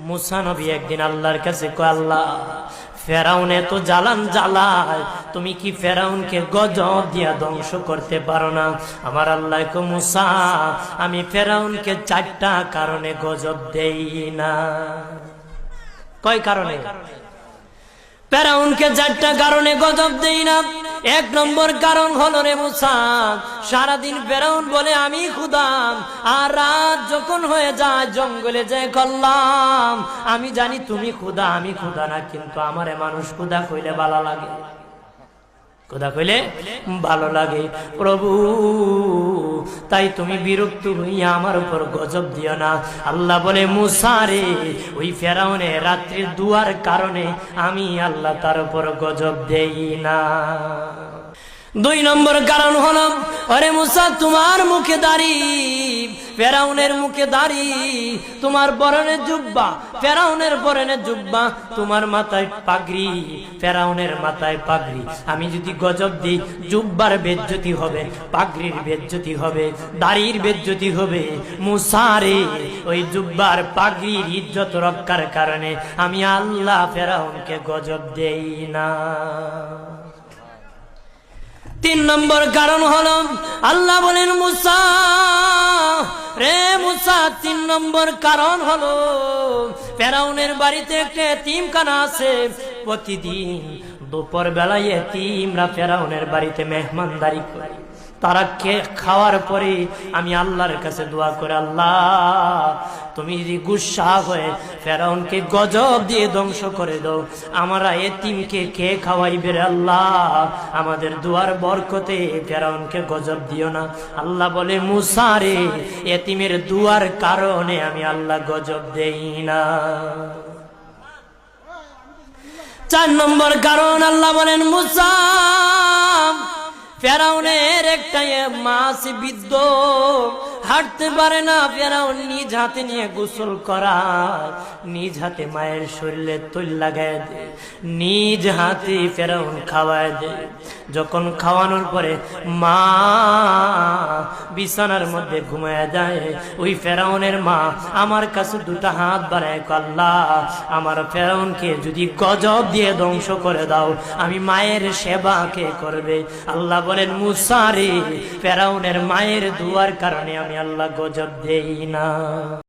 মুসা নবী একদিন আল্লাহর কাছে কয়, আল্লাহ ফেরাউন এত জ্বালান জ্বালায়, তুমি কি ফেরাউনকে গজব দিয়া ধ্বংস করতে পারো না? আমার আল্লাহ কয়, মুসা আমি ফেরাউনকে 4টা কারণে গজব দেই না। কয় কারণে? ফেরাউনকে 4টা কারণে গজব দেই না। 1 নম্বর কারণ হলো, রে মুসা, সারাদিন ফেরাউন বলে আমি খোদা, আর রাত যখন হয়ে যায় জঙ্গলে যায় করলাম আমি জানি তুমি খোদা, আমি খোদা না, কিন্তু আমারে মানুষ খোদা কইলে ভালো লাগে, খোদা কইলে ভালো লাগে। প্রভু তাই তুমি বিরক্ত হইয়া আমার উপর গজব দিও না। আল্লাহ বলে, মুসা রে, ওই ফেরাউনের রাত্রির দুয়ার কারণে আমি আল্লাহ তার উপর গজব দেই না। 2 নম্বর কারণ হলো, আরে মুসা তোমার মুখে দাড়ি, ফেরাউনের মুখে দাড়ি, তোমার পরনে জুব্বা, ফেরাউনের পরনে জুব্বা, তোমার মাথায় পাগড়ি, ফেরাউনের মাথায় পাগড়ি। আমি যদি গজব দিই, জুব্বার বেজ্জতি হবে, পাগড়ির বেজ্জতি হবে, দাড়ির বেজ্জতি হবে। মুসা রে, ওই জুব্বার পাগড়ির ইজ্জত রক্ষার কারণে আমি আল্লাহ ফেরাউনকে গজব দেই না। 3 নম্বর কারণ হলো, আল্লাহ বলেন, মুসা রে মুসা, 3 নম্বর কারণ হলো, ফেরাউনের বাড়িতে একটা এতিমখানা আছে। প্রতিদিন দুপুর বেলায় এতিমরা ফেরাউনের বাড়িতে মেহমানদারি করে। তারা খাওয়ার পরে আমি আল্লাহর কাছে দোয়া করে, আল্লাহ তুমি যদি গুসা হয়ে ফেরাউনকে গজব দিয়ে ধ্বংস করে দাও, আমরা এতিমকে কে খাওয়াইবে রে আল্লাহ, আমাদের দুয়ার বরকতে ফেরাউনকে গজব দিও না। আল্লাহ বলে, মুসা রে, এতিমের দুয়ার কারণে আমি আল্লাহ গজব দেই না। 4 নম্বর কারণ, আল্লাহ বলেন, মুসা ফেরাউনের একটা মাছ বিদ্ধ, হাঁটতে পারে না, ফেরাউন নিজ হাতে নিয়ে গোসল করায়, নিজ হাতে মায়ের শরীরে তৈল লাগায় দেয়, নিজ হাতে ফেরাউন খাওয়ায় দেয়। যখন খাওয়ানোর পরে মা বিছানার মধ্যে ঘুমায় যায়, ওই ফেরাউনের মা আমার কাছে 2টা হাত বাড়ায়, আল্লাহ আমার ফেরাউনকে যদি গজব দিয়ে ধ্বংস করে দাও, আমি মায়ের সেবা কে করবে? আল্লাহ বলেন, মুসা রে, ফেরাউনের মায়ের দুয়ার কারণে আমি আল্লাহ গজব দেই না।